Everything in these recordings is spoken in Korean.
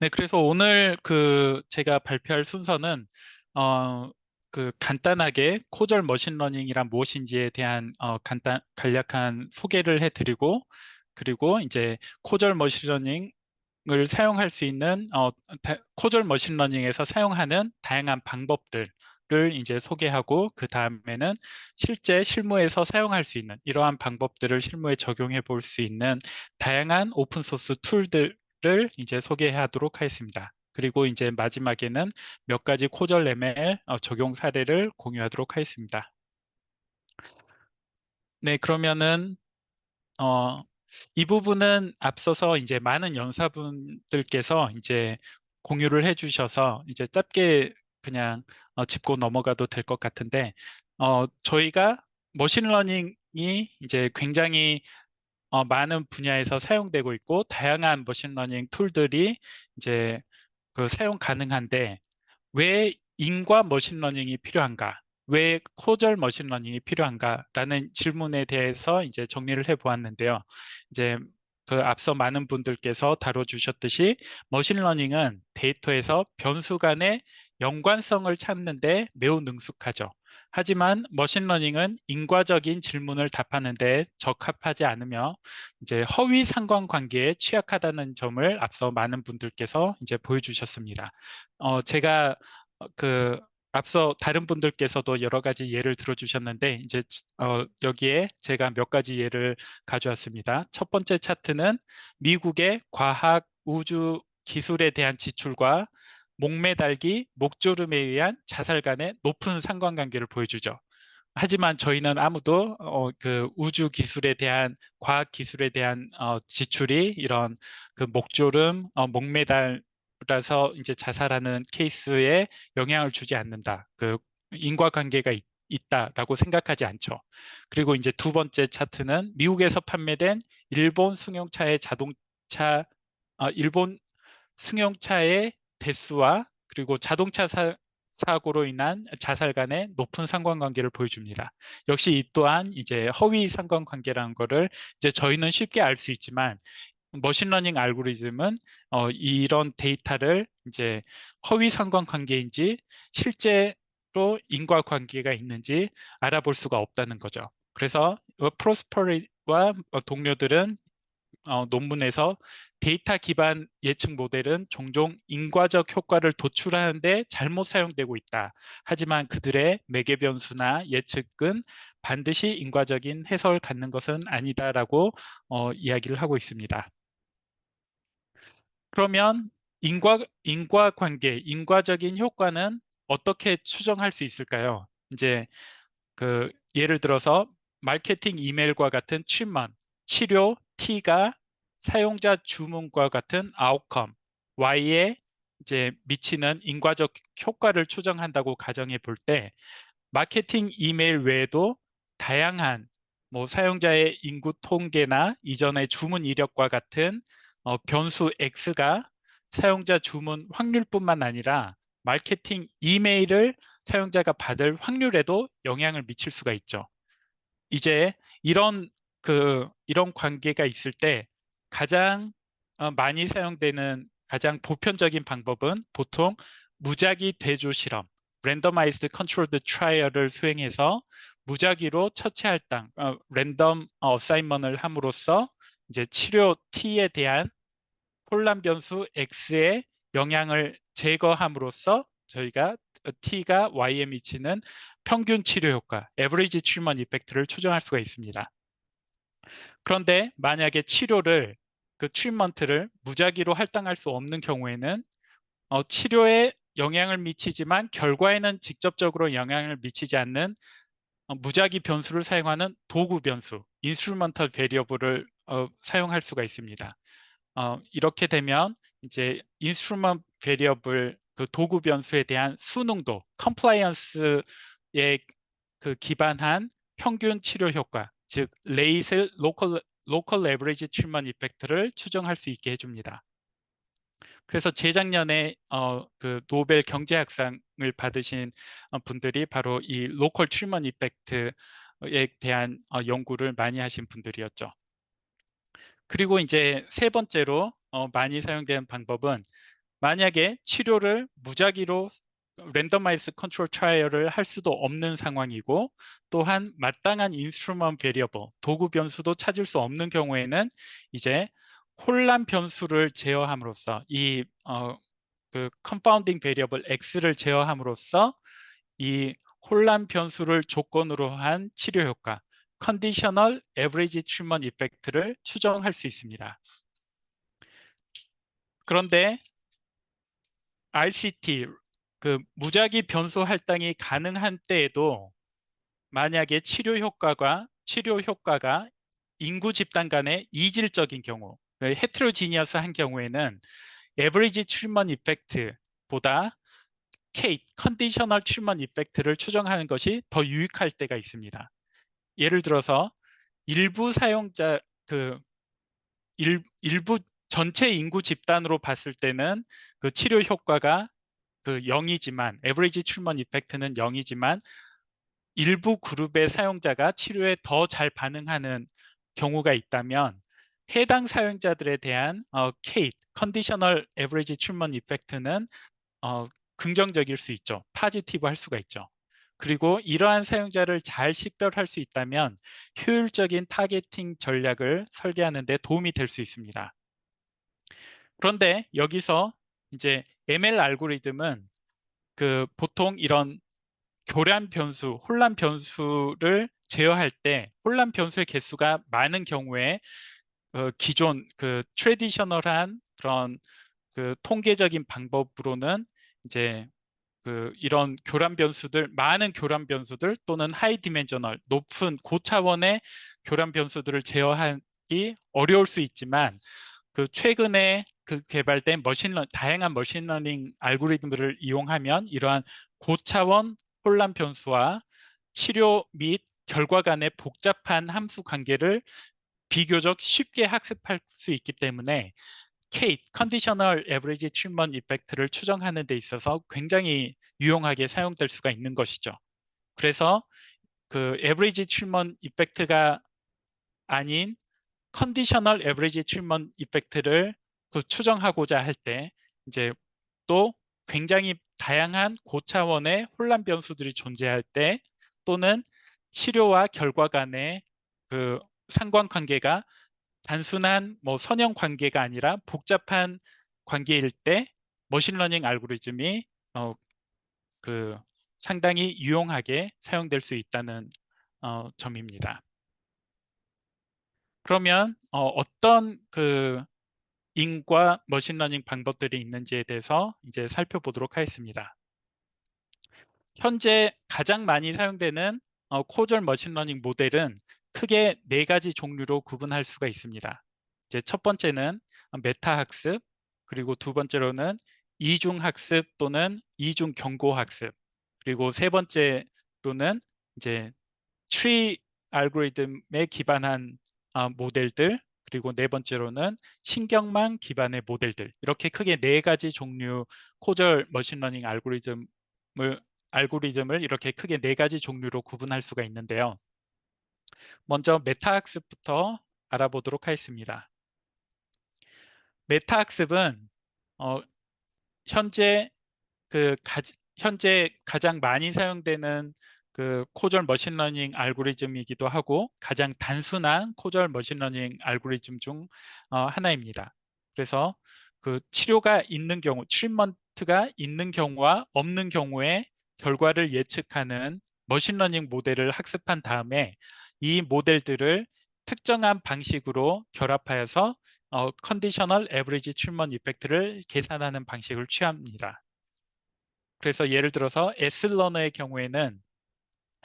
네, 그래서 오늘 제가 발표할 순서는 어, 간단하게 코절 머신러닝이란 무엇인지에 대한 간략한 소개를 해드리고, 그리고 이제 코절 머신러닝을 사용할 수 있는 코절 머신러닝에서 사용하는 다양한 방법들을 이제 소개하고, 그 다음에는 실제 실무에서 사용할 수 있는 이러한 방법들을 실무에 적용해 볼 수 있는 다양한 오픈 소스 툴들을 이제 소개하도록 하겠습니다. 그리고 이제 마지막에는 몇 가지 코절 ML 적용 사례를 공유하도록 하겠습니다. 네, 그러면은 어, 이 부분은 앞서서 이제 많은 연사분들께서 이제 공유를 해주셔서 이제 짧게 그냥 짚고 넘어가도 될 것 같은데, 저희가 머신러닝이 이제 굉장히 많은 분야에서 사용되고 있고, 다양한 머신러닝 툴들이 이제 사용 가능한데, 왜 인과 머신러닝이 필요한가? 왜 코절 머신러닝이 필요한가라는 질문에 대해서 이제 정리를 해 보았는데요. 이제 앞서 많은 분들께서 다뤄주셨듯이 머신러닝은 데이터에서 변수 간의 연관성을 찾는데 매우 능숙하죠. 하지만 머신러닝은 인과적인 질문을 답하는 데 적합하지 않으며 이제 허위 상관관계에 취약하다는 점을 앞서 많은 분들께서 이제 보여주셨습니다. 제가 그 앞서 다른 분들께서도 여러 가지 예를 들어주셨는데 이제 여기에 제가 몇 가지 예를 가져왔습니다. 첫 번째 차트는 미국의 과학 우주 기술에 대한 지출과 목매달기, 목조름에 의한 자살 간의 높은 상관관계를 보여주죠. 하지만 저희는 아무도 우주 기술에 대한 과학 기술에 대한 지출이 이런 목조름, 목매달아서 이제 자살하는 케이스에 영향을 주지 않는다. 인과관계가 있다라고 생각하지 않죠. 그리고 이제 두 번째 차트는 미국에서 판매된 일본 승용차의 일본 승용차의 대수와 그리고 자동차 사고로 인한 자살 간의 높은 상관관계를 보여줍니다. 역시 이 또한 이제 허위 상관관계라는 거를 이제 저희는 쉽게 알 수 있지만 머신러닝 알고리즘은 이런 데이터를 이제 허위 상관관계인지 실제로 인과관계가 있는지 알아볼 수가 없다는 거죠. 그래서 프로스퍼리와 동료들은 논문에서 데이터 기반 예측 모델은 종종 인과적 효과를 도출하는데 잘못 사용되고 있다. 하지만 그들의 매개 변수나 예측은 반드시 인과적인 해석을 갖는 것은 아니다라고 이야기를 하고 있습니다. 그러면 인과관계, 인과적인 효과는 어떻게 추정할 수 있을까요? 이제 예를 들어서 마케팅 이메일과 같은 칠만, 치료 T가 사용자 주문과 같은 아웃컴 Y에 이제 미치는 인과적 효과를 추정한다고 가정해 볼 때 마케팅 이메일 외에도 다양한 뭐 사용자의 인구 통계나 이전의 주문 이력과 같은 변수 X가 사용자 주문 확률뿐만 아니라 마케팅 이메일을 사용자가 받을 확률에도 영향을 미칠 수가 있죠. 이제 이런 이런 관계가 있을 때 가장 많이 사용되는 가장 보편적인 방법은 보통 무작위 대조 실험, randomized controlled trial을 수행해서 무작위로 처치할당, 랜덤 어사인먼을 함으로써 이제 치료 T에 대한 혼란 변수 X의 영향을 제거함으로써 저희가 T가 Y에 미치는 평균 치료 효과, average treatment effect를 추정할 수가 있습니다. 그런데 만약에 치료를 트리트먼트를 무작위로 할당할 수 없는 경우에는 치료에 영향을 미치지만 결과에는 직접적으로 영향을 미치지 않는 무작위 변수를 사용하는 도구 변수, 인스트루먼털 베리어블을 사용할 수가 있습니다. 이렇게 되면 이제 인스트루먼트 베리어블 도구 변수에 대한 수능도, 컴플라이언스에 기반한 평균 치료 효과, 즉 레이셀 로컬 에버리지 트리트먼트 이펙트를 추정할 수 있게 해줍니다. 그래서 재작년에 노벨 경제학상을 받으신 분들이 바로 이 로컬 트리트먼트 이펙트에 대한 연구를 많이 하신 분들이었죠. 그리고 이제 세 번째로 많이 사용되는 방법은 만약에 치료를 무작위로 랜더마이즈 컨트롤 트라이얼을 할 수도 없는 상황이고 또한 마땅한 인스트루먼트 베리어블, 도구 변수도 찾을 수 없는 경우에는 이제 혼란 변수를 제어함으로써 그 컨파운딩 베리어블 X를 제어함으로써 이 혼란 변수를 조건으로 한 치료 효과, 컨디셔널 에버리지 트리트먼트 이펙트를 추정할 수 있습니다. 그런데 RCT, 그 무작위 변수 할당이 가능한 때에도 만약에 치료 효과가 인구 집단 간의 이질적인 경우, 헤트로지니어스한 경우에는 에버리지 트리트먼트 이펙트보다 컨디셔널 트리트먼트 이펙트를 추정하는 것이 더 유익할 때가 있습니다. 예를 들어서 일부 사용자 일부 전체 인구 집단으로 봤을 때는 그 치료 효과가 그 0이지만 average treatment effect는 0이지만 일부 그룹의 사용자가 치료에 더 잘 반응하는 경우가 있다면 해당 사용자들에 대한 conditional average treatment effect는 긍정적일 수 있죠. 포지티브 할 수가 있죠. 그리고 이러한 사용자를 잘 식별할 수 있다면 효율적인 타겟팅 전략을 설계하는 데 도움이 될 수 있습니다. 그런데 여기서 이제 ML 알고리즘은 그 보통 이런 혼란 변수를 제어할 때 혼란 변수의 개수가 많은 경우에 기존 그 트레디셔널한 그런 그 통계적인 방법으로는 이제 이런 많은 교란 변수들 또는 하이 디멘셔널, 높은 고차원의 교란 변수들을 제어하기 어려울 수 있지만 최근에 개발된 다양한 머신러닝 알고리즘들을 이용하면 이러한 고차원 혼란 변수와 치료 및 결과 간의 복잡한 함수 관계를 비교적 쉽게 학습할 수 있기 때문에 컨디셔널 에버리지 트리트먼트 이펙트를 추정하는 데 있어서 굉장히 유용하게 사용될 수가 있는 것이죠. 그래서 그 에버리지 트리트먼트 이펙트가 아닌 컨디셔널 에버리지 트리트먼트 이펙트를 추정하고자 할 때 이제 또 굉장히 다양한 고차원의 혼란 변수들이 존재할 때 또는 치료와 결과 간의 그 상관관계가 단순한 선형 관계가 아니라 복잡한 관계일 때 머신러닝 알고리즘이 그 상당히 유용하게 사용될 수 있다는 점입니다. 그러면 어떤 인과 머신러닝 방법들이 있는지에 대해서 이제 살펴보도록 하겠습니다. 현재 가장 많이 사용되는 코절 머신러닝 모델은 크게 네 가지 종류로 구분할 수가 있습니다. 이제 첫 번째는 메타 학습, 그리고 두 번째로는 이중 학습 또는 이중 경고 학습, 그리고 세 번째로는 이제 트리 알고리즘에 기반한 모델들, 그리고 네 번째로는 신경망 기반의 모델들, 이렇게 크게 네 가지 종류 코절 머신러닝 알고리즘을 이렇게 크게 네 가지 종류로 구분할 수가 있는데요. 먼저 메타학습부터 알아보도록 하겠습니다. 메타학습은 현재 현재 가장 많이 사용되는 코절 머신러닝 알고리즘이기도 하고 가장 단순한 코절 머신러닝 알고리즘 중 하나입니다. 그래서 치료가 있는 경우, 트리트먼트가 있는 경우와 없는 경우에 결과를 예측하는 머신러닝 모델을 학습한 다음에 이 모델들을 특정한 방식으로 결합하여서 컨디셔널 에버리지 트리트먼트 이펙트를 계산하는 방식을 취합니다. 그래서 예를 들어서 S러너의 경우에는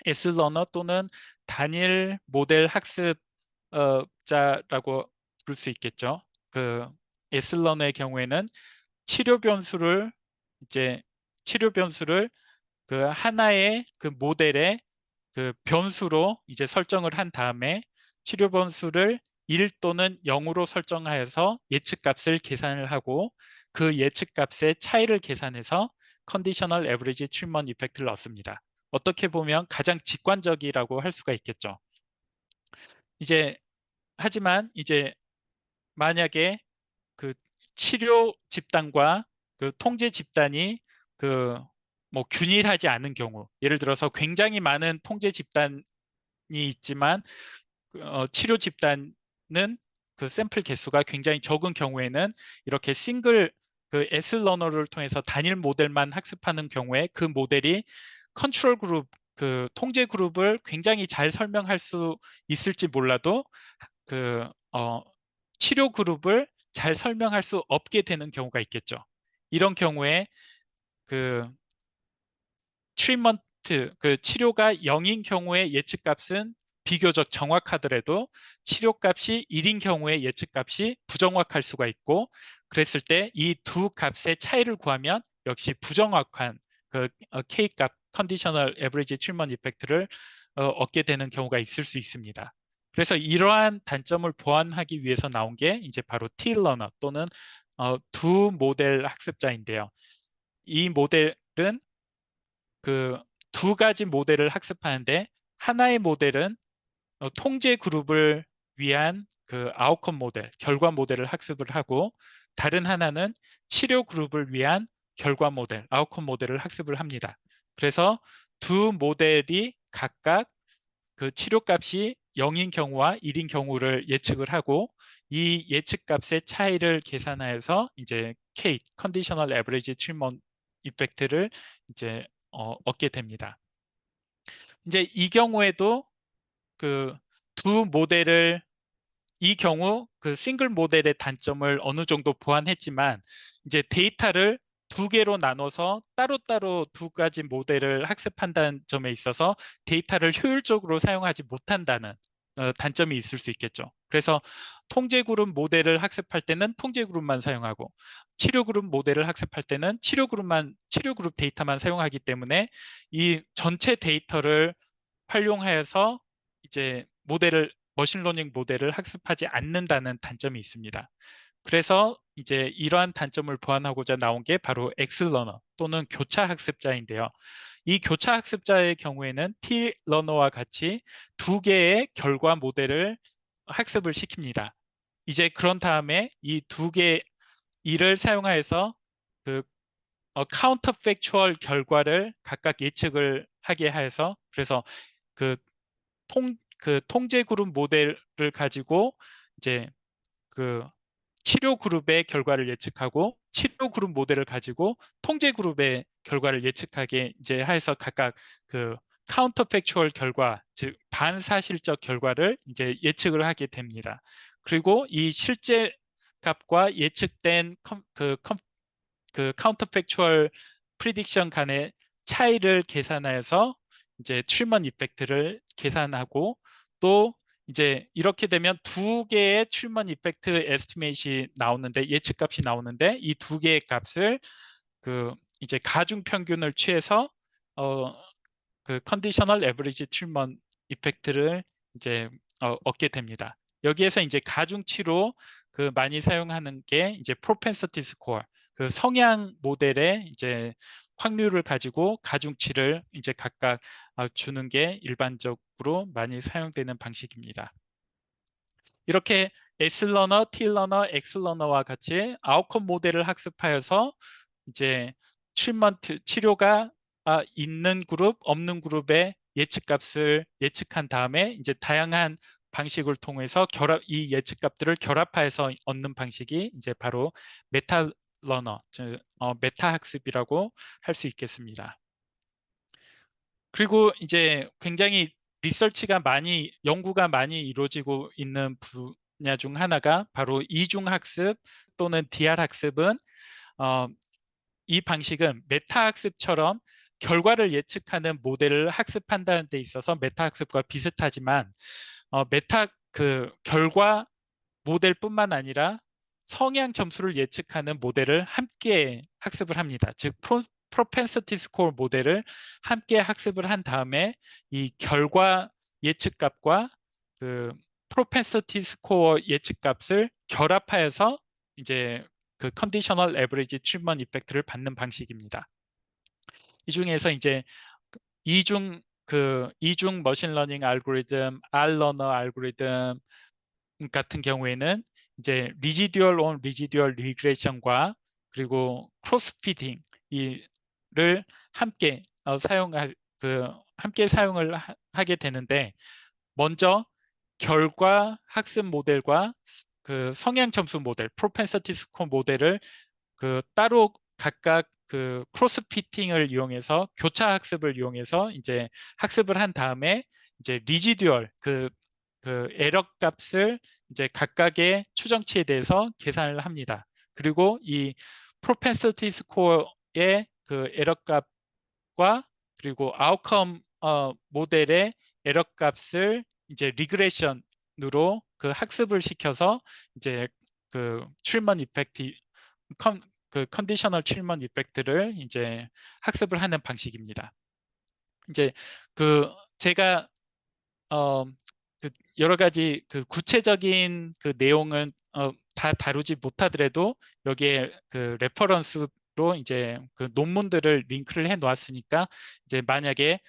S러너 또는 단일 모델 학습자라고 부를 수 있겠죠. S러너의 경우에는 치료 변수를 이제 치료 변수를 하나의 모델의 변수로 이제 설정을 한 다음에 치료 변수를 1 또는 0으로 설정하여서 예측값을 계산을 하고 그 예측값의 차이를 계산해서 컨디셔널 에버리지 트리트먼트 이펙트를 얻습니다. 어떻게 보면 가장 직관적이라고 할 수가 있겠죠. 하지만 이제 만약에 치료 집단과 그 통제 집단이 그 뭐 균일하지 않은 경우, 예를 들어서 굉장히 많은 통제 집단이 있지만 치료 집단은 그 샘플 개수가 굉장히 적은 경우에는 이렇게 싱글 그 S러너를 통해서 단일 모델만 학습하는 경우에 그 모델이 컨트롤 그룹 그 통제 그룹을 굉장히 잘 설명할 수 있을지 몰라도 그 치료 그룹을 잘 설명할 수 없게 되는 경우가 있겠죠. 이런 경우에 그 트리먼트 그 치료가 0인 경우에 예측값은 비교적 정확하더라도 치료값이 1인 경우에 예측값이 부정확할 수가 있고, 그랬을 때 이 두 값의 차이를 구하면 역시 부정확한 그 K값 컨디셔널 에버리지 트리먼트 이펙트를 얻게 되는 경우가 있을 수 있습니다. 그래서 이러한 단점을 보완하기 위해서 나온 게 이제 바로 T-러너 또는 두 모델 학습자인데요. 이 모델은 그 두 가지 모델을 학습하는데, 하나의 모델은 통제 그룹을 위한 그 아웃컴 모델, 결과 모델을 학습을 하고, 다른 하나는 치료 그룹을 위한 결과 모델, 아웃컴 모델을 학습을 합니다. 그래서 두 모델이 각각 그 치료값이 0인 경우와 1인 경우를 예측을 하고, 이 예측값의 차이를 계산하여서 이제 K, Conditional Average Treatment Effect를 이제 얻게 됩니다. 이제 이 경우에도 그 두 모델을 이 경우 그 싱글 모델의 단점을 어느 정도 보완했지만, 이제 데이터를 두 개로 나눠서 따로따로 두 가지 모델을 학습한다는 점에 있어서 데이터를 효율적으로 사용하지 못한다는 단점이 있을 수 있겠죠. 그래서 통제 그룹 모델을 학습할 때는 통제 그룹만 사용하고, 치료 그룹 모델을 학습할 때는 치료 그룹 데이터만 사용하기 때문에 이 전체 데이터를 활용해서 이제 머신러닝 모델을 학습하지 않는다는 단점이 있습니다. 그래서 이제 이러한 단점을 보완하고자 나온 게 바로 X러너 또는 교차 학습자인데요. 이 교차 학습자의 경우에는 T러너와 같이 두 개의 결과 모델을 학습을 시킵니다. 이제 그런 다음에 이 두 개 이를 사용하여서 그 카운터 팩추얼 결과를 각각 예측을 하게 해서, 그래서 그 그 통제 그룹 모델을 가지고 이제 그 치료 그룹의 결과를 예측하고, 치료 그룹 모델을 가지고 통제 그룹의 결과를 예측하게 이제 해서 각각 그 카운터 팩추얼 결과, 즉 반사실적 결과를 이제 예측을 하게 됩니다. 그리고 이 실제 값과 예측된 그 카운터 팩추얼 프리딕션 간의 차이를 계산하여서 이제 트리먼 이펙트를 계산하고, 또 이제 이렇게 되면 두 개의 트리먼 이펙트 에스티메이트이 나오는데, 예측값이 나오는데, 이 두 개의 값을 그 이제 가중 평균을 취해서 그 컨디셔널 에버리지 트리먼 이펙트를 이제 얻게 됩니다. 여기에서 이제 가중치로 그 많이 사용하는 게 이제 프로펜서티 스코어, 그 성향 모델의 이제 확률을 가지고 가중치를 이제 각각 주는 게 일반적으로 많이 사용되는 방식입니다. 이렇게 S러너, T러너, X러너와 같이 아웃컴 모델을 학습하여서 이제 치료가 있는 그룹, 없는 그룹의 예측값을 예측한 다음에 이제 다양한 방식을 통해서 이 예측값들을 결합해서 얻는 방식이 이제 바로 메타 러너, 메타 학습이라고 할 수 있겠습니다. 그리고 이제 굉장히 연구가 많이 이루어지고 있는 분야 중 하나가 바로 이중학습 또는 DR 학습은 이 방식은 메타 학습처럼 결과를 예측하는 모델을 학습한다는 데 있어서 메타 학습과 비슷하지만, 결과 모델뿐만 아니라 성향 점수를 예측하는 모델을 함께 학습을 합니다. 즉 프로펜서티 스코어 모델을 함께 학습을 한 다음에 이 결과 예측값과 그 프로펜서티 스코어 예측값을 결합하여서 이제 그 컨디셔널 에버리지 트리트먼트 이펙트를 받는 방식입니다. 이 중에서 이제 이중 머신러닝 알고리즘, R러너 알고리즘 같은 경우에는 이제 리지듀얼 온 리지듀얼 리그레션과 그리고 크로스피딩 이를 함께 함께 사용을 하게 되는데, 먼저 결과 학습 모델과 그 성향 점수 모델, 프로펜서티 스코어 모델을 따로 각각 크로스 피팅을 이용해서, 교차 학습을 이용해서 이제 학습을 한 다음에 이제 리지듀얼 에러 값을 이제 각각의 추정치에 대해서 계산을 합니다. 그리고 이 프로펜서티 스코어의 에러 값과 그리고 아웃컴 모델의 에러 값을 이제 리그레션으로 학습을 시켜서 이제 칠먼 이펙트, 컨디셔널 칠먼 이펙트를 이제 학습을 하는 방식입니다. 이제 제가 어, 여러 가지 구체적인 내용은 다 다루지 못하더라도 여기에 레퍼런스로 이제 논문들을 링크를 해 놓았으니까, 이제 만약에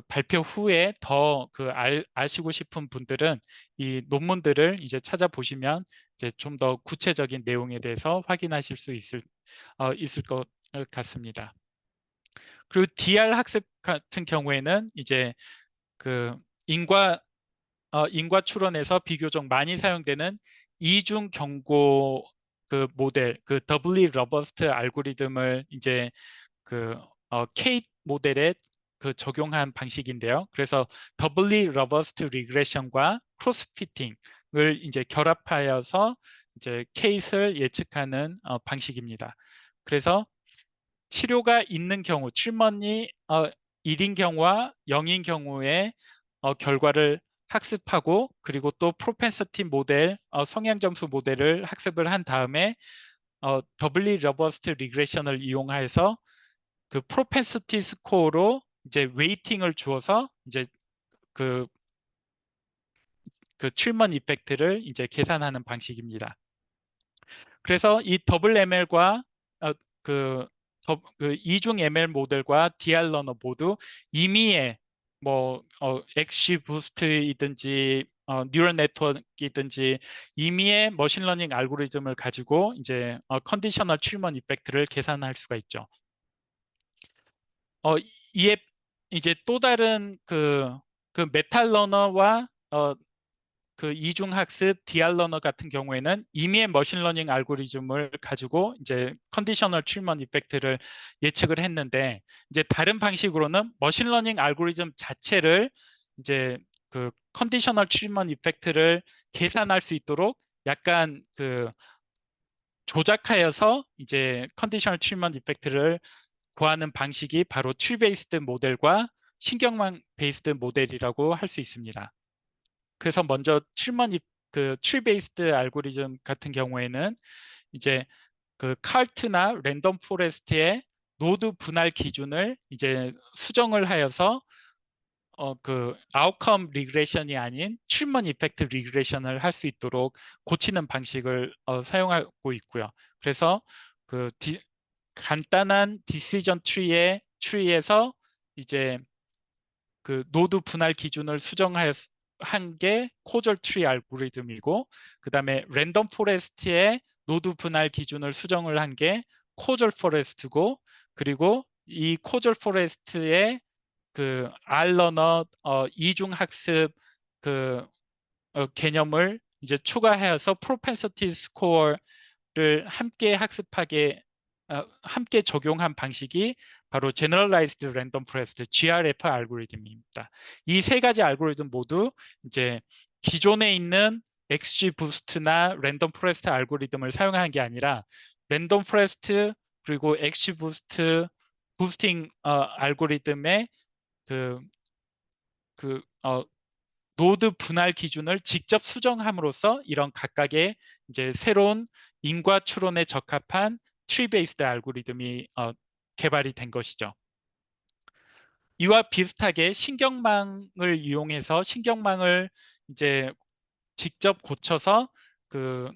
발표 후에 더 아시고 싶은 분들은 이 논문들을 이제 찾아보시면 이제 좀 더 구체적인 내용에 대해서 확인하실 수 있을 것 같습니다. 그리고 DR 학습 같은 경우에는 이제 그 인과 인과 추론에서 비교적 많이 사용되는 이중 경고 모델, 더블리 러버스트 알고리즘을 이제 K 모델에 적용한 방식인데요. 그래서 더블리 러버스트 리그레션과 크로스 피팅을 이제 결합하여서 이제 케이스를 예측하는 방식입니다. 그래서 치료가 있는 경우, 칠먼이 1인 경우와 0인 경우에 결과를 학습하고, 그리고 또 프로펜서티 모델, 성향 점수 모델을 학습을 한 다음에 더블리 러버스트 리그레션을 이용해서 프로펜서티 스코어로 이제 웨이팅을 주어서 이제 그, 칠먼 이펙트를 이제 계산하는 방식입니다. 그래서 이 더블 ML과 그, 이중 ML 모델과 DR 러너 모두 임의의 엑시 부스트이든지 뉴럴 네트워크이든지 임의의 머신러닝 알고리즘을 가지고 이제 컨디셔널 칠먼 이펙트를 계산할 수가 있죠. 이에 이제 또 다른 메탈 러너와 이중학습 DR 러너 같은 경우에는 임의의 머신러닝 알고리즘을 가지고 이제 컨디셔널 칠먼 이펙트를 예측을 했는데, 이제 다른 방식으로는 머신러닝 알고리즘 자체를 이제 컨디셔널 칠먼 이펙트를 계산할 수 있도록 약간 조작하여서 이제 컨디셔널 칠먼 이펙트를 구하는 방식이 바로 트리 베이스드 모델과 신경망 베이스드 모델이라고 할 수 있습니다. 그래서 먼저 트리 베이스드 알고리즘 같은 경우에는 이제 카르트나 랜덤 포레스트의 노드 분할 기준을 이제 수정을 하여서 아웃컴 리그레션이 아닌 칠먼 이펙트 리그레션을 할 수 있도록 고치는 방식을 사용하고 있고요. 그래서 간단한 디시전 트리에서 이제 노드 분할 기준을 수정한 게 코절 트리 알고리즘이고, 그 다음에 랜덤 포레스트의 노드 분할 기준을 수정을 한 게 코절 포레스트고, 그리고 이 코절 포레스트의 알러너 이중 학습 개념을 이제 추가해서 프로펜서티 스코어를 함께 적용한 방식이 바로 Generalized Random Forest GRF 알고리즘입니다. 이 세 가지 알고리즘 모두 이제 기존에 있는 XG 부스트나 랜덤 포레스트 알고리즘을 사용하는 게 아니라 랜덤 포레스트 그리고 XG 부스팅 알고리즘의 노드 분할 기준을 직접 수정함으로써 이런 각각의 이제 새로운 인과 추론에 적합한 트리 베이스드 알고리즘이 개발이 된 것이죠. 이와 비슷하게 신경망을 이용해서 신경망을 이제 직접 고쳐서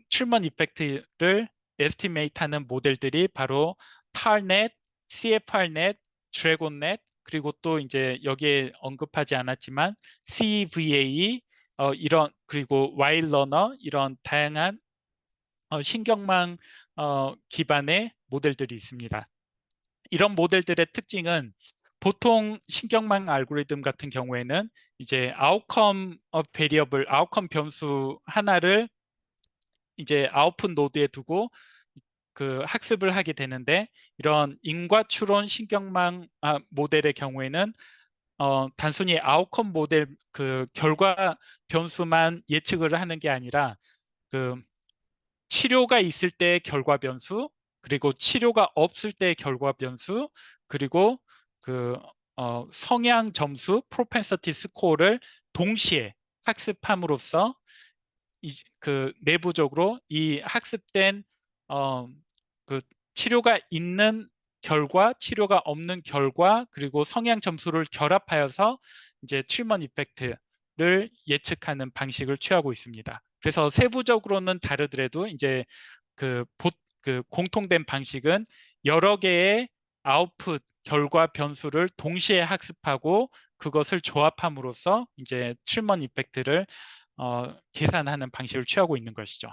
칠먼 이펙트를 에스티메이트하는 모델들이 바로 TARNet, CFRnet, DRAGONnet, 그리고 또 이제 여기에 언급하지 않았지만 CEVA 이런, 그리고 와일러너, 이런 다양한 신경망 기반의 모델들이 있습니다. 이런 모델들의 특징은 보통 신경망 알고리즘 같은 경우에는 이제 아웃컴 변수 하나를 이제 아웃풋 노드에 두고 그 학습을 하게 되는데, 이런 인과추론 신경망 모델의 경우에는 단순히 아웃컴 모델 그 결과 변수만 예측을 하는 게 아니라 그 치료가 있을 때의 결과 변수, 그리고 치료가 없을 때의 결과 변수, 그리고 그 성향 점수 프로펜서티 스코어를 동시에 학습함으로써 그 내부적으로 이 학습된 어, 그 치료가 있는 결과, 치료가 없는 결과, 그리고 성향 점수를 결합하여서 이제 칠먼 이펙트를 예측하는 방식을 취하고 있습니다. 그래서 세부적으로는 다르더라도 이제 그, 그 공통된 방식은 여러 개의 아웃풋 결과 변수를 동시에 학습하고 그것을 조합함으로써 이제 칠먼 이펙트를 계산하는 방식을 취하고 있는 것이죠.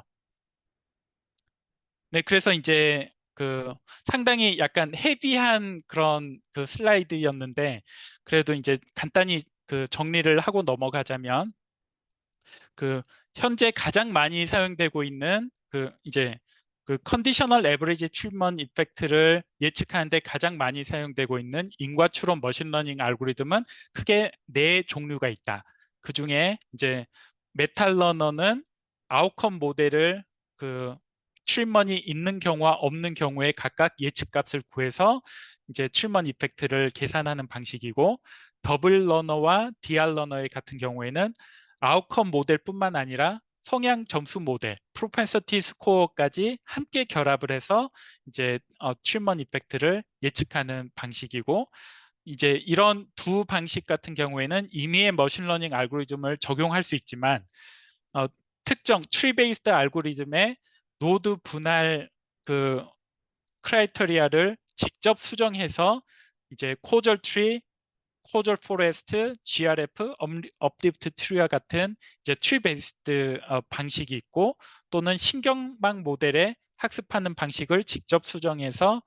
네, 그래서 이제 그 상당히 약간 헤비한 그런 그 슬라이드였는데, 그래도 이제 간단히 그 정리를 하고 넘어가자면, 그 현재 가장 많이 사용되고 있는 그 이제 그 컨디셔널 에버리지 트리트먼트 이펙트를 예측하는데 가장 많이 사용되고 있는 인과추론 머신러닝 알고리즘은 크게 네 종류가 있다. 그 중에 이제 메탈러너는 아웃컴 모델을 그 트리먼이 있는 경우와 없는 경우에 각각 예측값을 구해서 이제 트리먼 이펙트를 계산하는 방식이고, 더블 러너와 디알 러너의 같은 경우에는 아웃컴 모델뿐만 아니라 성향 점수 모델, 프로펜서티 스코어까지 함께 결합을 해서 이제 칠먼 이펙트를 예측하는 방식이고, 이제 이런 두 방식 같은 경우에는 임의의 머신러닝 알고리즘을 적용할 수 있지만 어, 특정 트리 베이스드 알고리즘의 노드 분할 그 크라이테리아를 직접 수정해서 이제 코절 트리, 코절 포레스트, GRF, 업리프트 트리와 같은 이제 트리 베이스드 방식이 있고, 또는 신경망 모델에 학습하는 방식을 직접 수정해서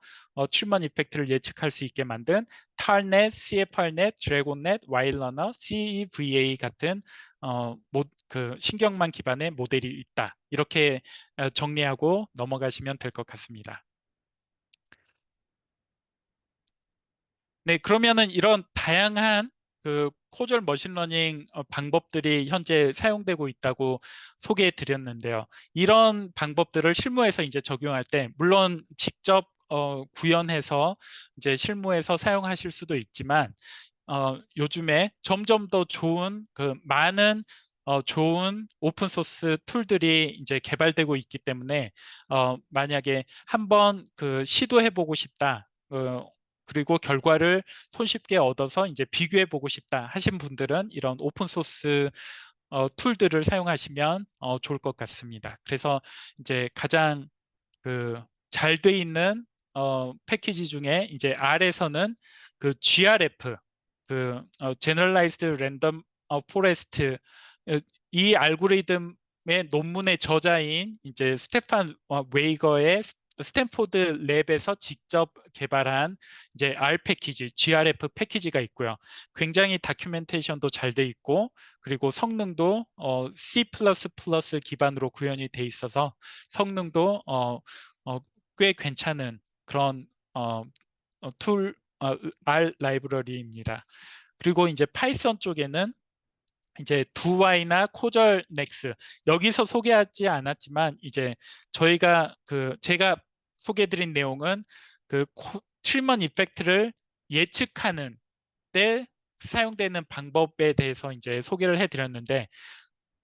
칠먼 이펙트를 예측할 수 있게 만든 탈넷, CFR넷, 드래곤넷, 와일러너, CEVA 같은 그 신경망 기반의 모델이 있다. 이렇게 정리하고 넘어가시면 될 것 같습니다. 네, 그러면은 이런 다양한 그 코절 머신러닝 방법들이 현재 사용되고 있다고 소개해 드렸는데요. 이런 방법들을 실무에서 이제 적용할 때, 물론 직접 구현해서 이제 실무에서 사용하실 수도 있지만, 요즘에 점점 더 좋은 그 많은 좋은 오픈 소스 툴들이 이제 개발되고 있기 때문에 만약에 한번 그 시도해 보고 싶다. 그리고 결과를 손쉽게 얻어서 이제 비교해 보고 싶다 하신 분들은 이런 오픈 소스 툴들을 사용하시면 좋을 것 같습니다. 그래서 이제 가장 그 잘 돼 있는 패키지 중에 이제 R에서는 그 GRF, 그 Generalized Random Forest, 이 알고리즘의 논문의 저자인 이제 스테판 웨이거의 스탠포드 랩에서 직접 개발한 이제 R 패키지, GRF 패키지가 있고요. 굉장히 다큐멘테이션도 잘 돼 있고, 그리고 성능도 C++ 기반으로 구현이 돼 있어서 성능도 어, 꽤 괜찮은 그런 툴 R 라이브러리입니다. 그리고 이제 파이썬 쪽에는 이제 두와이나 코절 넥스, 여기서 소개하지 않았지만 이제 저희가 그 제가 소개해드린 내용은 그 칠먼 이펙트를 예측하는 때 사용되는 방법에 대해서 이제 소개를 해드렸는데,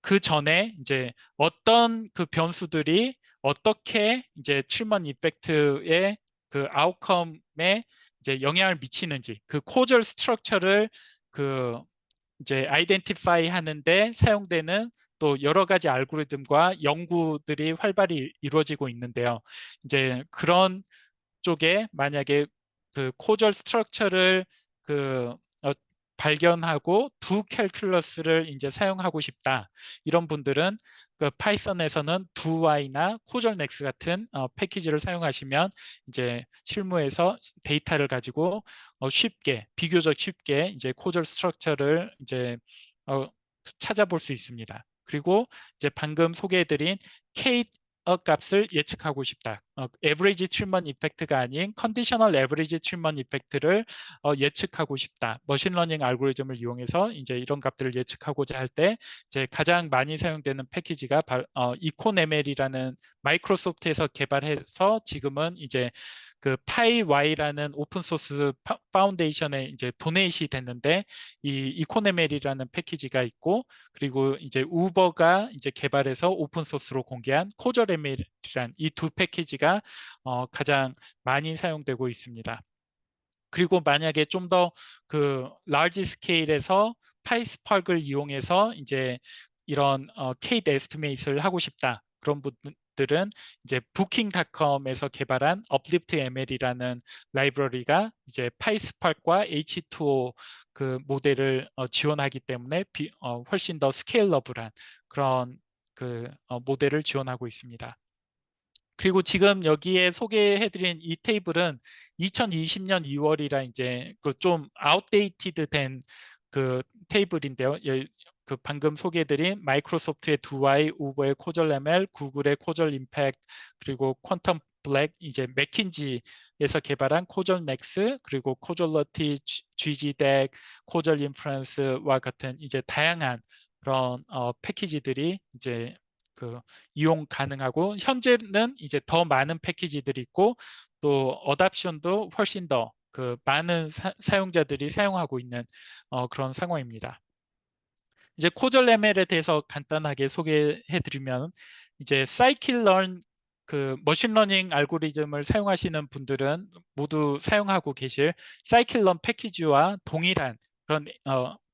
그 전에 이제 어떤 그 변수들이 어떻게 이제 칠먼 이펙트의 그 아웃컴에 이제 영향을 미치는지, 그 코절 스트럭처를 그 이제 아이덴티파이 하는데 사용되는 또 여러 가지 알고리즘과 연구들이 활발히 이루어지고 있는데요. 이제 그런 쪽에 만약에 그 코절 스트럭처를 그 발견하고 두 캘큘러스를 이제 사용하고 싶다. 이런 분들은 그 파이썬에서는 doY나 코절넥스 같은 패키지를 사용하시면 이제 실무에서 데이터를 가지고 쉽게 비교적 쉽게 이제 코절 스트럭처를 이제 찾아볼 수 있습니다. 그리고 이제 방금 소개해드린 K 값을 예측하고 싶다. 에버리지 트리먼 이펙트가 아닌 컨디셔널 에버리지 트리먼 이펙트를 예측하고 싶다. 머신러닝 알고리즘을 이용해서 이제 이런 값들을 예측하고자 할 때 이제 가장 많이 사용되는 패키지가 이코네멜이라는 마이크로소프트에서 개발해서 지금은 이제 그 파이와이라는 오픈 소스 파운데이션에 이제 도네이시 됐는데 이 이코네멜이라는 패키지가 있고 그리고 이제 우버가 이제 개발해서 오픈 소스로 공개한 코절에멜이란 이 두 패키지가 가장 많이 사용되고 있습니다. 그리고 만약에 좀 더 그 large scale에서 파이스파크를 이용해서 이제 이런 Kate estimate을 하고 싶다. 그런 분들은 이제 Booking.com에서 개발한 Uplift ML이라는 라이브러리가 이제 파이스파크와 H2O 그 모델을 지원하기 때문에 훨씬 더 스케일러블한 그런 그 모델을 지원하고 있습니다. 그리고 지금 여기에 소개해드린 이 테이블은 2020년 2월이라 이제 그 좀 아웃데이티드 된 그 테이블인데요. 그 방금 소개해드린 마이크로소프트의 두와이, 우버의 코절 ML, 구글의 코절 임팩트, 그리고 퀀텀 블랙, 이제 맥킨지에서 개발한 코절 넥스, 그리고 코절러티, GG덱, 코절 인프런스와 같은 이제 다양한 그런 패키지들이 이제 그 이용 가능하고 현재는 이제 더 많은 패키지들이 있고 또 어답션도 훨씬 더 그 많은 사용자들이 사용하고 있는 그런 상황입니다. 이제 코절 ML에 대해서 간단하게 소개해드리면 이제 사이클런 그 머신러닝 알고리즘을 사용하시는 분들은 모두 사용하고 계실 사이클런 패키지와 동일한 그런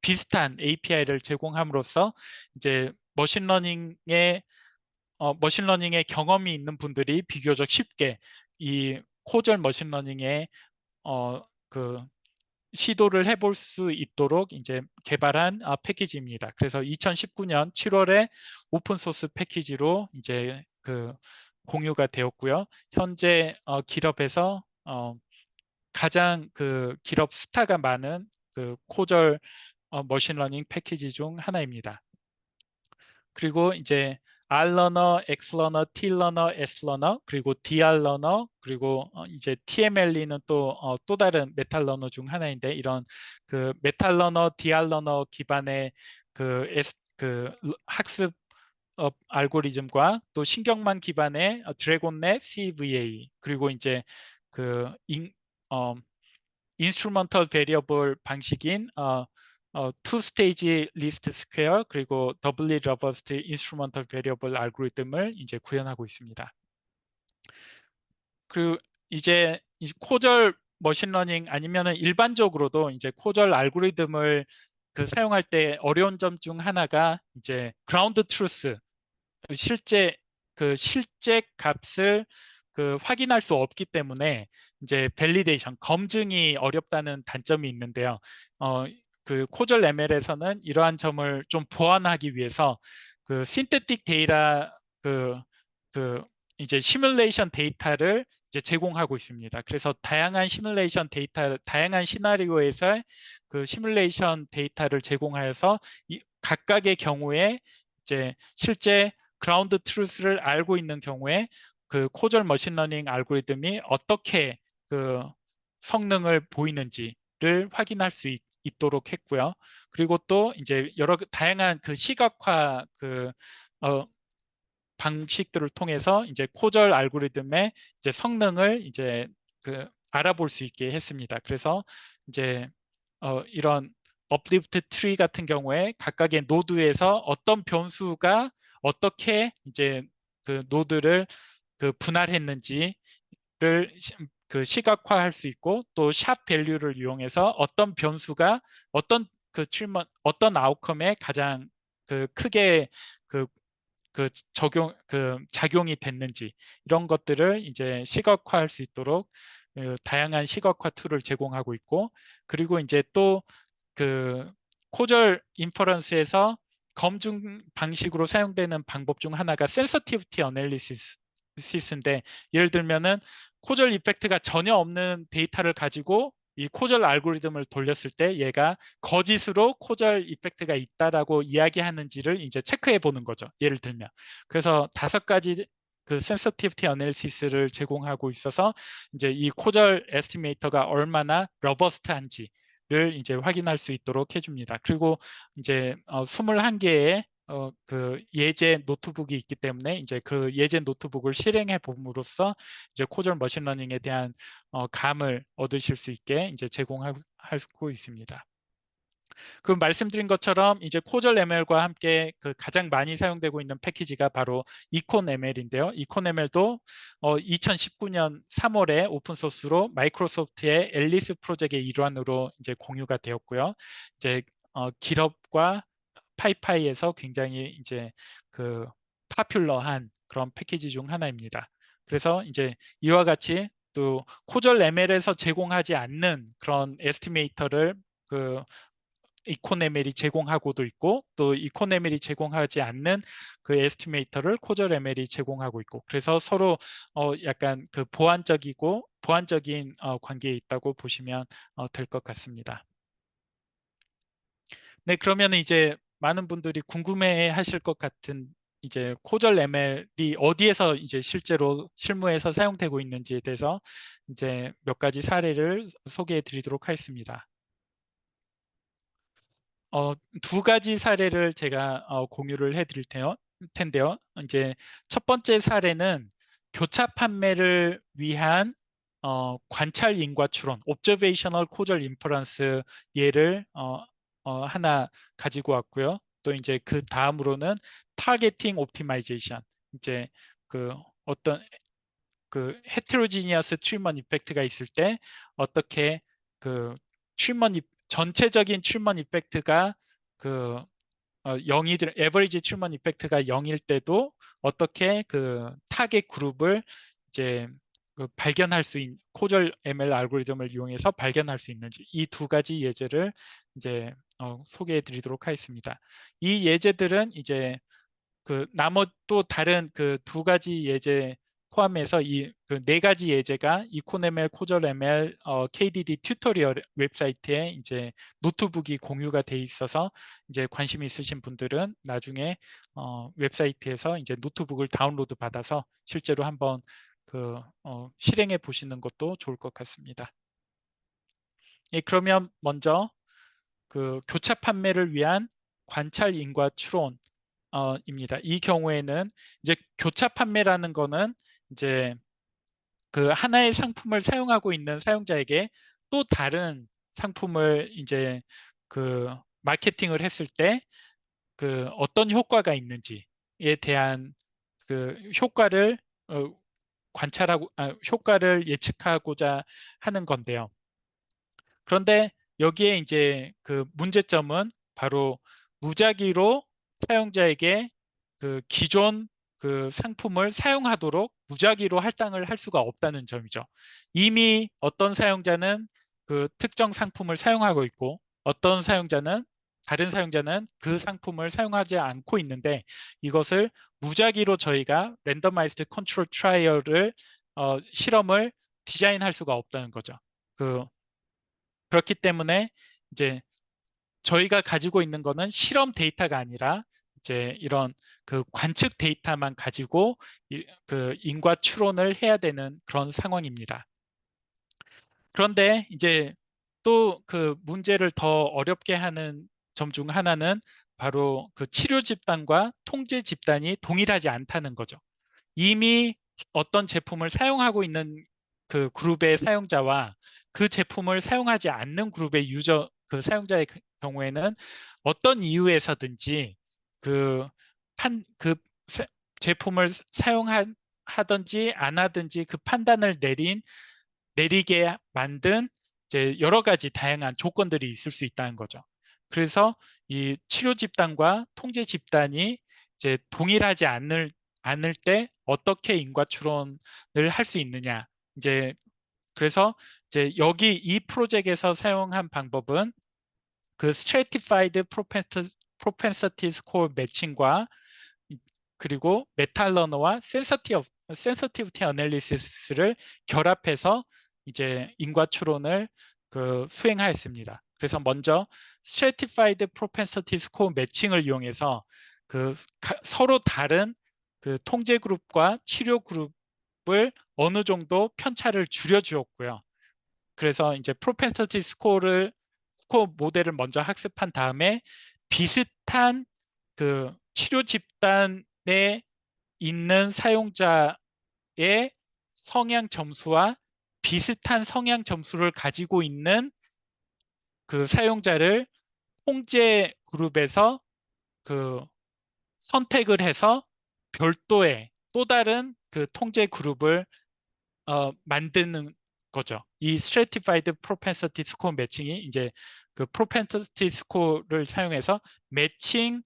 비슷한 API를 제공함으로써 이제 머신러닝의 경험이 있는 분들이 비교적 쉽게 이 코절 머신러닝에 그 시도를 해볼 수 있도록 이제 개발한 패키지입니다. 그래서 2019년 7월에 오픈 소스 패키지로 이제 그 공유가 되었고요. 현재 기업에서 가장 그 기업 스타가 많은 그 코절 머신러닝 패키지 중 하나입니다. 그리고 이제 R러너, X러너, T러너, S러너, 그리고 DR러너, 그리고 이제 TML리는 또 다른 메탈러너 중 하나인데 이런 그 메탈러너, DR러너 기반의 그 학습 알고리즘과 또 신경망 기반의 드래곤넷 CVA 그리고 이제 그 인스트루먼털 베리어블 방식인 투 스테이지 리스트 스퀘어 그리고 더블리 러버스트 인스트루먼털 베리어블 알고리즘을 이제 구현하고 있습니다. 그리고 이제 코절 머신러닝 아니면은 일반적으로도 이제 코절 알고리즘을 그 사용할 때 어려운 점 중 하나가 이제 그라운드 트루스 실제 값을 그 확인할 수 없기 때문에 이제 밸리데이션 검증이 어렵다는 단점이 있는데요. 그 코절 ML에서는 이러한 점을 좀 보완하기 위해서 그 신테틱 데이터 그 이제 시뮬레이션 데이터를 이제 제공하고 있습니다. 그래서 다양한 시뮬레이션 데이터, 다양한 시나리오에서 그 시뮬레이션 데이터를 제공하여서 각각의 경우에 이제 실제 그라운드 트루스를 알고 있는 경우에 그 코절 머신러닝 알고리즘이 어떻게 그 성능을 보이는지를 확인할 수 있도록 했고요. 그리고 또 이제 여러 다양한 그 시각화 방식들을 통해서 이제 코절 알고리즘의 이제 성능을 이제 그 알아볼 수 있게 했습니다. 그래서 이제 이런 업리프트 트리 같은 경우에 각각의 노드에서 어떤 변수가 어떻게 이제 그 노드를 그 분할했는지를 그 시각화할 수 있고 또 샵 밸류를 이용해서 어떤 변수가 어떤 아웃컴에 가장 그 크게 그 작용이 됐는지 이런 것들을 이제 시각화할 수 있도록 다양한 시각화 툴을 제공하고 있고 그리고 이제 또 그 코절 인퍼런스에서 검증 방식으로 사용되는 방법 중 하나가 센서티비티 어널리시스인데, 예를 들면은 코절 이펙트가 전혀 없는 데이터를 가지고 이 코절 알고리즘을 돌렸을 때 얘가 거짓으로 코절 이펙트가 있다라고 이야기하는지를 이제 체크해 보는 거죠. 예를 들면. 그래서 5가지 그 센서티비티 어널리시스를 제공하고 있어서 이제 이 코절 에스티메이터가 얼마나 러버스트한지 를 이제 확인할 수 있도록 해줍니다. 그리고 이제 21개의 그 예제 노트북이 있기 때문에 이제 그 예제 노트북을 실행해 봄으로써 이제 코절 머신러닝에 대한 감을 얻으실 수 있게 이제 제공하고 있습니다. 그 말씀드린 것처럼 이제 코절 ML과 함께 그 가장 많이 사용되고 있는 패키지가 바로 이콘 ML인데요. 이콘 ML도 2019년 3월에 오픈 소스로 마이크로소프트의 앨리스 프로젝트의 일환으로 이제 공유가 되었고요. 이제 길업과 파이파이에서 굉장히 이제 그 파퓰러한 그런 패키지 중 하나입니다. 그래서 이제 이와 같이 또 코절 ML에서 제공하지 않는 그런 에스티메이터를 그 이코네멜이 제공하고도 있고, 또 이코네멜이 제공하지 않는 그 에스티메이터를 코절 ML이 제공하고 있고, 그래서 서로 약간 그 보완적인 관계에 있다고 보시면 될 것 같습니다. 네, 그러면 이제 많은 분들이 궁금해 하실 것 같은 이제 코절 ML이 어디에서 이제 실제로 실무에서 사용되고 있는지에 대해서 이제 몇 가지 사례를 소개해 드리도록 하겠습니다. 2가지 사례를 제가 공유를 해드릴 텐데요. 이제 첫 번째 사례는 교차 판매를 위한 관찰 인과 추론, observational causal inference 예를 하나 가지고 왔고요. 또 이제 그 다음으로는 targeting optimization, 이제 그 어떤 그 heterogeneous treatment effect가 있을 때 어떻게 그 전체적인 트리먼 이펙트가 그 0이들 에버리지 트리먼 이펙트가 0일 때도 어떻게 그 타겟 그룹을 이제 그 발견할 수 있는 코절 ML 알고리즘을 이용해서 발견할 수 있는지, 이 2가지 예제를 이제 소개해 드리도록 하겠습니다. 이 예제들은 이제 그 나머지 또 다른 그 2가지 예제 포함해서 이 그 4가지 예제가 이콘ML, 코절ML, KDD 튜토리얼 웹사이트에 이제 노트북이 공유가 돼 있어서 이제 관심 있으신 분들은 나중에 웹사이트에서 이제 노트북을 다운로드 받아서 실제로 한번 그 실행해 보시는 것도 좋을 것 같습니다. 예, 그러면 먼저 그 교차 판매를 위한 관찰 인과 추론 입니다. 이 경우에는 이제 교차 판매라는 거는 이제 그 하나의 상품을 사용하고 있는 사용자에게 또 다른 상품을 이제 그 마케팅을 했을 때 그 어떤 효과가 있는지에 대한 그 효과를 효과를 예측하고자 하는 건데요. 그런데 여기에 이제 그 문제점은 바로 무작위로 사용자에게 그 기존 그 상품을 사용하도록 무작위로 할당을 할 수가 없다는 점이죠. 이미 어떤 사용자는 그 특정 상품을 사용하고 있고 다른 사용자는 그 상품을 사용하지 않고 있는데, 이것을 무작위로 저희가 랜더마이즈드 컨트롤 트라이얼을 실험을 디자인할 수가 없다는 거죠. 그렇기 때문에 이제 저희가 가지고 있는 거는 실험 데이터가 아니라 이제 이런 그 관측 데이터만 가지고 그 인과 추론을 해야 되는 그런 상황입니다. 그런데 이제 또 그 문제를 더 어렵게 하는 점 중 하나는 바로 그 치료 집단과 통제 집단이 동일하지 않다는 거죠. 이미 어떤 제품을 사용하고 있는 그 그룹의 사용자와 그 제품을 사용하지 않는 그룹의 그 사용자의 경우에는 어떤 이유에서든지 그 그 제품을 사용하든지 안 하든지 그 판단을 내리게 만든 이제 여러 가지 다양한 조건들이 있을 수 있다는 거죠. 그래서 이 치료 집단과 통제 집단이 이제 동일하지 않을 때 어떻게 인과 추론을 할 수 있느냐. 이제 그래서 이제 여기 이 프로젝트에서 사용한 방법은 그 Stratified Propensity Score 매칭과 그리고 메탈러너와 센서티비티 어널리시스를 결합해서 이제 인과 추론을 수행하였습니다. 그래서 먼저 Stratified Propensity Score 매칭을 이용해서 서로 다른 통제 그룹과 치료 그룹을 어느 정도 편차를 줄여주었고요. 그래서 이제 프로펜서티 스코어 모델을 먼저 학습한 다음에 비슷한 치료 집단에 있는 사용자의 성향 점수와 비슷한 성향 점수를 가지고 있는 사용자를 통제 그룹에서 선택을 해서 별도의 또 다른 통제 그룹을 만드는 거죠. 이 Stratified Propensity Score 매칭이 이제 Propensity Score를 사용해서 매칭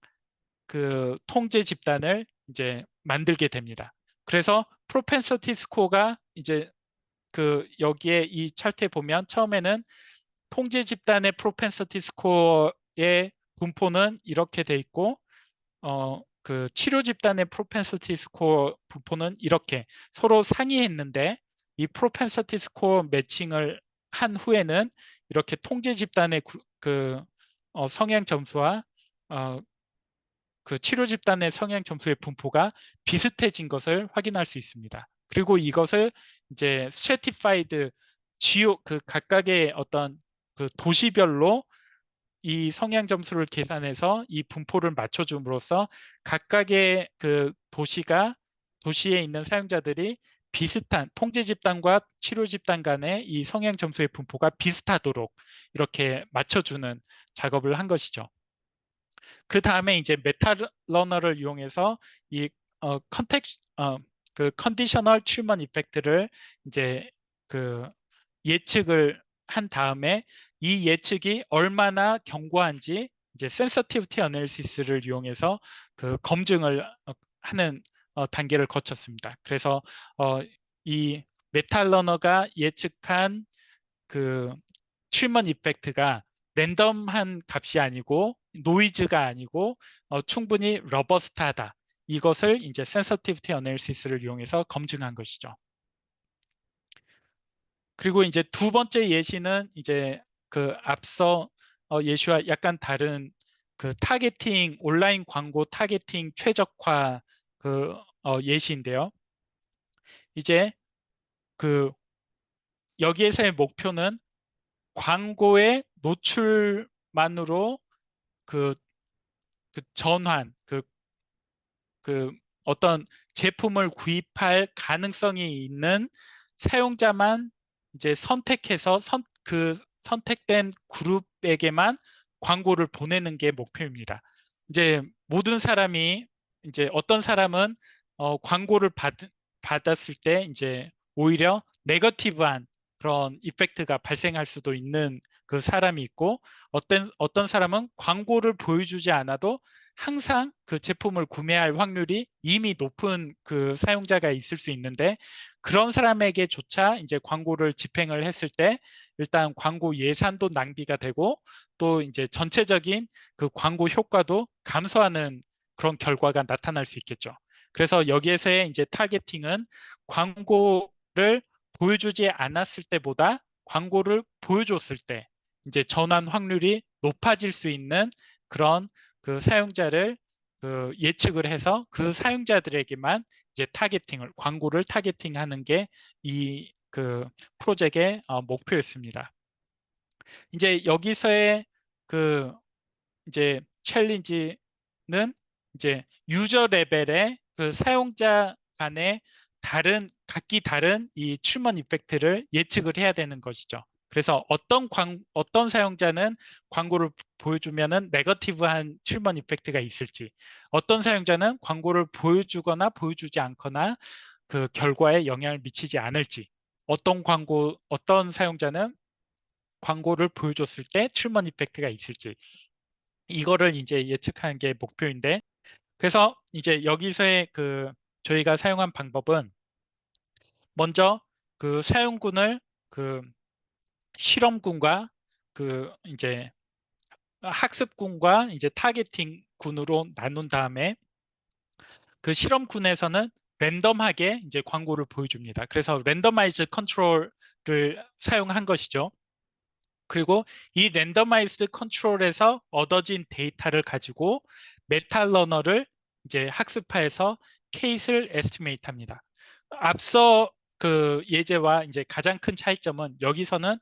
통제 집단을 이제 만들게 됩니다. 그래서 Propensity Score가 이제 여기에 이 차트에 보면 처음에는 통제 집단의 Propensity Score의 분포는 이렇게 돼 있고 치료 집단의 propensity score 분포는 이렇게 서로 상이했는데 이 propensity score 매칭을 한 후에는 이렇게 통제 집단의 성향 점수와 어, 치료 집단의 성향 점수의 분포가 비슷해진 것을 확인할 수 있습니다. 그리고 이것을 이제 stratified 지요 각각의 어떤 도시별로 이 성향 점수를 계산해서 이 분포를 맞춰줌으로써 각각의 도시에 있는 사용자들이 비슷한 통제 집단과 치료 집단 간의 이 성향 점수의 분포가 비슷하도록 이렇게 맞춰주는 작업을 한 것이죠. 그 다음에 이제 메타러너를 이용해서 이 컨디셔널 칠먼 이펙트를 이제 예측을 한 다음에 이 예측이 얼마나 견고한지 이제 센서티비티 어널리시스를 이용해서 검증을 하는 단계를 거쳤습니다. 그래서 이 메탈러너가 예측한 칠먼 이펙트가 랜덤한 값이 아니고 노이즈가 아니고 충분히 러버스트하다. 이것을 이제 센서티비티 어널리시스를 이용해서 검증한 것이죠. 그리고 이제 두 번째 예시는 이제 앞서 예시와 약간 다른 타겟팅 온라인 광고 타겟팅 최적화 예시인데요. 이제 여기에서의 목표는 광고의 노출만으로 전환 어떤 제품을 구입할 가능성이 있는 사용자만 이제 선택해서 선택된 그룹에게만 광고를 보내는 게 목표입니다. 이제 모든 사람이 이제 어떤 사람은 광고를 받았을 때 이제 오히려 네거티브한 그런 이펙트가 발생할 수도 있는 사람이 있고 어떤 사람은 광고를 보여주지 않아도 항상 그 제품을 구매할 확률이 이미 높은 사용자가 있을 수 있는데 그런 사람에게조차 이제 광고를 집행을 했을 때 일단 광고 예산도 낭비가 되고 또 이제 전체적인 광고 효과도 감소하는 그런 결과가 나타날 수 있겠죠. 그래서 여기에서의 이제 타겟팅은 광고를 보여주지 않았을 때보다 광고를 보여줬을 때 이제 전환 확률이 높아질 수 있는 그런 사용자를 예측을 해서 그 사용자들에게만 이제 광고를 타겟팅하는 게 이 프로젝트의 목표였습니다. 이제 여기서의 이제 챌린지는 이제 유저 레벨의 사용자 간의 각기 다른 이 출먼 이펙트를 예측을 해야 되는 것이죠. 그래서 어떤 사용자는 광고를 보여주면은 네거티브한 출먼 이펙트가 있을지, 어떤 사용자는 광고를 보여주거나 보여주지 않거나 결과에 영향을 미치지 않을지, 어떤 사용자는 광고를 보여줬을 때 출먼 이펙트가 있을지, 이거를 이제 예측하는 게 목표인데, 그래서 이제 여기서의 저희가 사용한 방법은 먼저 사용군을 실험군과 이제 학습군과 이제 타겟팅 군으로 나눈 다음에 그 실험군에서는 랜덤하게 이제 광고를 보여줍니다. 그래서 랜더마이즈 컨트롤을 사용한 것이죠. 그리고 이 랜더마이즈드 컨트롤에서 얻어진 데이터를 가지고 메타러너를 이제 학습화해서 케이스를 에스티메이트 합니다. 앞서 그 예제와 이제 가장 큰 차이점은 여기서는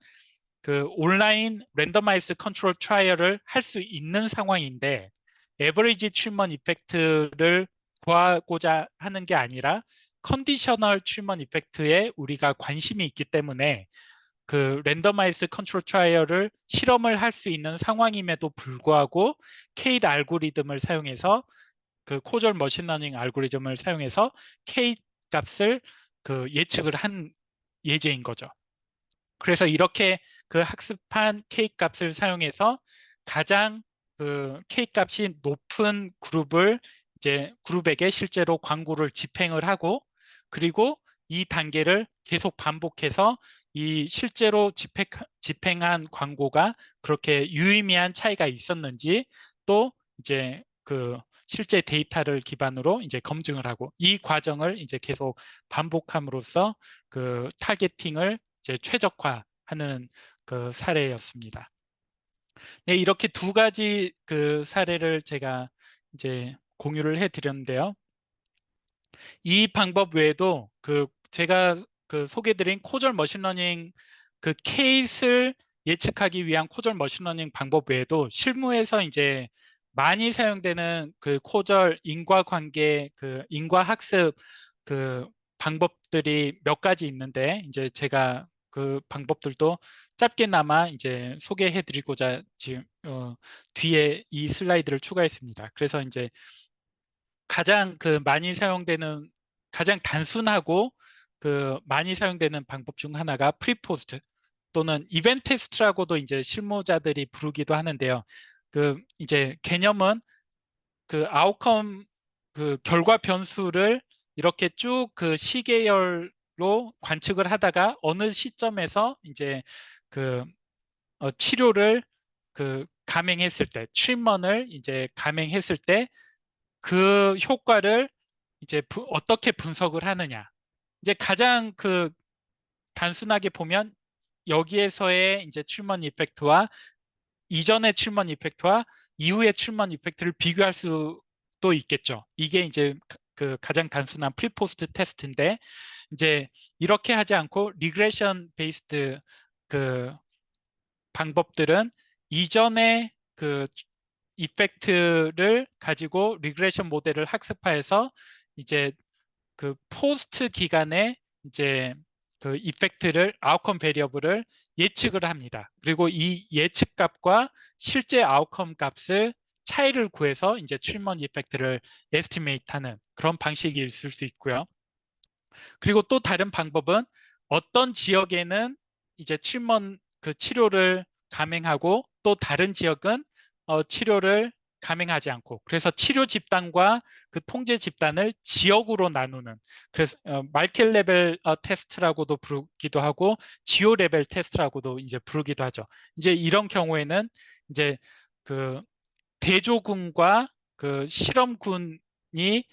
그 온라인 랜더마이즈 컨트롤 트라이얼을 할 수 있는 상황인데 에버리지 트리먼 이펙트를 구하고자 하는 게 아니라 컨디셔널 트리먼 이펙트에 우리가 관심이 있기 때문에 그 랜더마이즈 컨트롤 트라이얼을 실험을 할 수 있는 상황임에도 불구하고 K 알고리즘을 사용해서 그 코절 머신러닝 알고리즘을 사용해서 K 값을 그 예측을 한 예제인 거죠. 그래서 이렇게 그 학습한 K 값을 사용해서 가장 그 K 값이 높은 그룹을 이제 그룹에게 실제로 광고를 집행을 하고 그리고 이 단계를 계속 반복해서 이 실제로 집행한 광고가 그렇게 유의미한 차이가 있었는지 또 이제 그 실제 데이터를 기반으로 이제 검증을 하고 이 과정을 이제 계속 반복함으로써 그 타겟팅을 이제 최적화하는 그 사례였습니다. 네, 이렇게 두 가지 그 사례를 제가 이제 공유를 해드렸는데요. 이 방법 외에도 그 제가 그 소개드린 코절 머신러닝 그 케이스를 예측하기 위한 코절 머신러닝 방법 외에도 실무에서 이제 많이 사용되는 그 코절 인과관계 그 인과학습 그 방법들이 몇 가지 있는데 이제 제가 그 방법들도 짧게나마 이제 소개해드리고자 지금 뒤에 이 슬라이드를 추가했습니다. 그래서 이제 가장 그 많이 사용되는 가장 단순하고 그 많이 사용되는 방법 중 하나가 프리포스트 또는 이벤트 테스트라고도 이제 실무자들이 부르기도 하는데요. 그 이제 개념은 그 아웃컴 그 결과 변수를 이렇게 쭉 그 시계열로 관측을 하다가 어느 시점에서 이제 그 치료를 그 감행했을 때, 트리트먼을 이제 감행했을 때 그 효과를 이제 어떻게 분석을 하느냐. 이제 가장 그 단순하게 보면 여기에서의 이제 트리트먼 이펙트와 이전의 트리트먼 이펙트와 이후의 트리트먼 이펙트를 비교할 수도 있겠죠. 이게 이제 그 가장 단순한 프리포스트 테스트인데 이제 이렇게 하지 않고 리그레션 베이스드 그 방법들은 이전의 그 이펙트를 가지고 리그레션 모델을 학습화해서 이제 그 포스트 기간에 이제 그 이펙트를 아웃컴 베리어블을 예측을 합니다. 그리고 이 예측 값과 실제 아웃컴 값을 차이를 구해서 이제 트리트먼트 이펙트를 에스티메이트하는 그런 방식이 있을 수 있고요. 그리고 또 다른 방법은 어떤 지역에는 이제 그 치료를 감행하고 또 다른 지역은 치료를 감행하지 않고 그래서 치료 집단과 그 통제 집단을 지역으로 나누는 그래서 말켈 레벨 테스트라고도 부르기도 하고 지오 레벨 테스트라고도 이제 부르기도 하죠. 이제 이런 경우에는 이제 그 대조군과 그 실험군이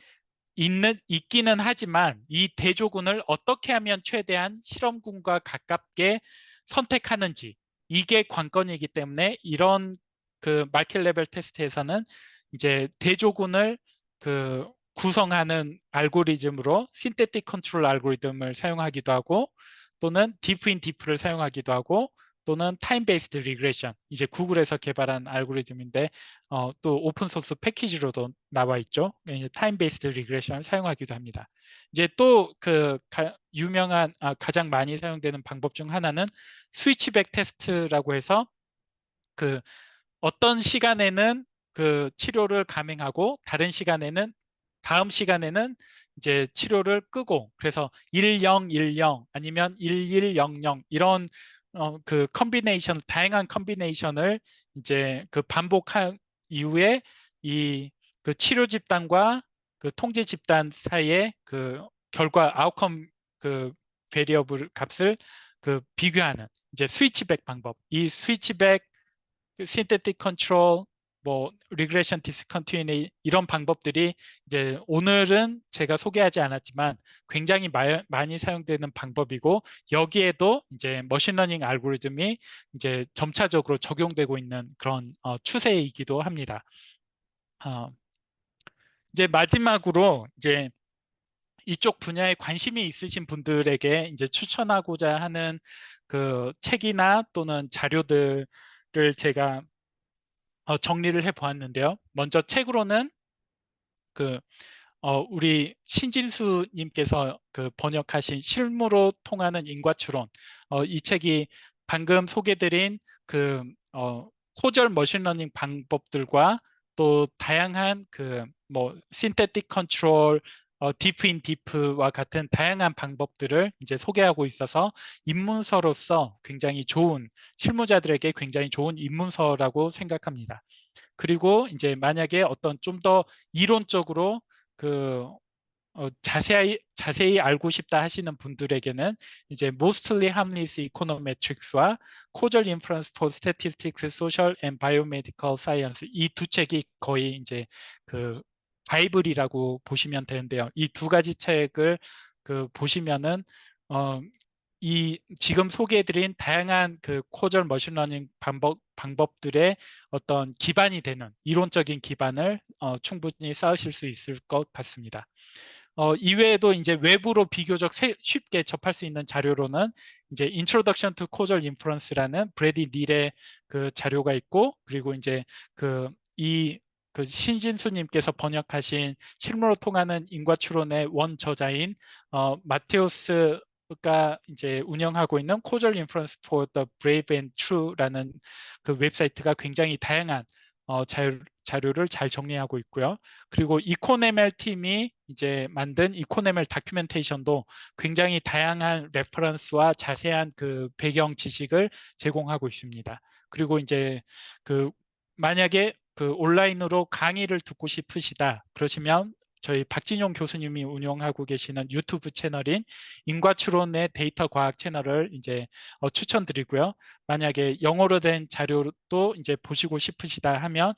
있기는 하지만 이 대조군을 어떻게 하면 최대한 실험군과 가깝게 선택하는지 이게 관건이기 때문에 이런 그 마켓 레벨 테스트에서는 이제 대조군을 그 구성하는 알고리즘으로 신테틱 컨트롤 알고리즘을 사용하기도 하고 또는 디프인 디프를 사용하기도 하고 또는 타임 베이스드 리그레션 이제 구글에서 개발한 알고리즘인데 또 오픈 소스 패키지로도 나와 있죠. 타임 베이스드 리그레션을 사용하기도 합니다. 이제 또 그 유명한 가장 많이 사용되는 방법 중 하나는 스위치백 테스트라고 해서 그 어떤 시간에는 그 치료를 감행하고 다른 시간에는 다음 시간에는 이제 치료를 끄고 그래서 1010 아니면 1100 이런 그 컨비네이션 다양한 컨비네이션을 이제 그 반복한 이후에 이 그 치료 집단과 그 통제 집단 사이에 그 결과 아웃컴 그 베리어블 값을 그 비교하는 이제 스위치백 방법 이 스위치백 synthetic control, 뭐 regression discontinuity 이런 방법들이 이제 오늘은 제가 소개하지 않았지만 굉장히 많이 사용되는 방법이고, 여기에도 이제 머신러닝 알고리즘이 이제 점차적으로 적용되고 있는 그런 추세이기도 합니다. 이제 마지막으로 이제 이쪽 분야에 관심이 있으신 분들에게 이제 추천하고자 하는 그 책이나 또는 자료들을 제가 정리를 해 보았는데요. 먼저 책으로는 그 우리 신진수님께서 그 번역하신 실무로 통하는 인과추론, 이 책이 방금 소개드린 그 코절 머신러닝 방법들과 또 다양한 그 뭐 신테틱 컨트롤, 디프인 디프와 같은 다양한 방법들을 이제 소개하고 있어서 입문서로서 굉장히 좋은, 실무자들에게 굉장히 좋은 입문서라고 생각합니다. 그리고 이제 만약에 어떤 좀 더 이론적으로 그 자세히 알고 싶다 하시는 분들에게는 이제 Mostly Harmless Econometrics와 Causal Inference for Statistics, Social and Biomedical Science, 이 두 책이 거의 이제 그 바이블이라고 보시면 되는데요. 이 두 가지 책을 그 보시면은 이 지금 소개해드린 다양한 그 코절 머신러닝 방법들의 어떤 기반이 되는 이론적인 기반을 충분히 쌓으실 수 있을 것 같습니다. 이외에도 이제 외부로 비교적 쉽게 접할 수 있는 자료로는 이제 Introduction to Causal Inference라는 브래디 닐의 그 자료가 있고, 그리고 이제 그 신진수님께서 번역하신 실무로 통하는 인과추론의 원저자인 마테우스가 이제 운영하고 있는 Causal Inference for the Brave and True라는 그 웹사이트가 굉장히 다양한 자료를 잘 정리하고 있고요. 그리고 이코네멜 팀이 이제 만든 이코네멜 다큐멘테이션도 굉장히 다양한 레퍼런스와 자세한 그 배경 지식을 제공하고 있습니다. 그리고 이제 그 만약에 그 온라인으로 강의를 듣고 싶으시다 그러시면 저희 박진용 교수님이 운영하고 계시는 유튜브 채널인 인과추론의 데이터 과학 채널을 이제 추천드리고요. 만약에 영어로 된 자료도 이제 보시고 싶으시다 하면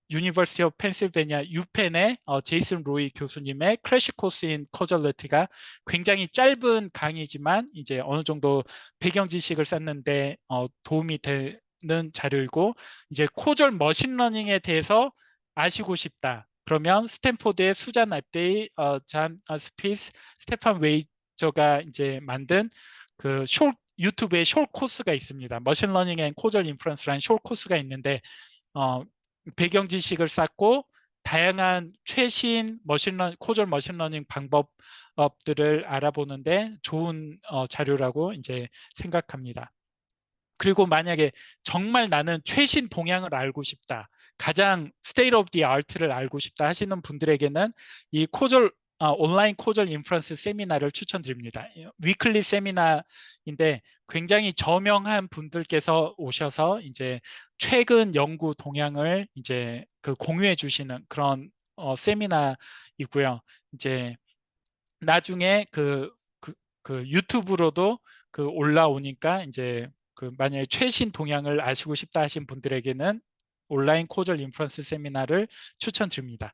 유니버시티 오브 펜실베니아 유펜의 제이슨 로이 교수님의 크래시 코스 인 커절러티가 굉장히 짧은 강의지만 이제 어느 정도 배경 지식을 쌓는데 도움이 되는 자료이고, 이제 코절 머신러닝에 대해서 아시고 싶다 그러면 스탠포드의 수잔 앱데이, 잔 스피스, 스테판 웨이저가 이제 만든 그 유튜브에 숏 코스가 있습니다. 머신러닝 앤 코절 인프런스라는 숏 코스가 있는데 배경 지식을 쌓고 다양한 최신 코절 머신러닝 방법들을 알아보는데 좋은 자료라고 이제 생각합니다. 그리고 만약에 정말 나는 최신 동향을 알고 싶다, 가장 state of the art를 알고 싶다 하시는 분들에게는 이 온라인 코절 인프런스 세미나를 추천드립니다. 위클리 세미나인데 굉장히 저명한 분들께서 오셔서 이제 최근 연구 동향을 이제 그 공유해 주시는 그런 세미나이고요. 이제 나중에 그 유튜브로도 그 올라오니까 이제 그 만약에 최신 동향을 아시고 싶다 하신 분들에게는 온라인 코절 인프런스 세미나를 추천드립니다.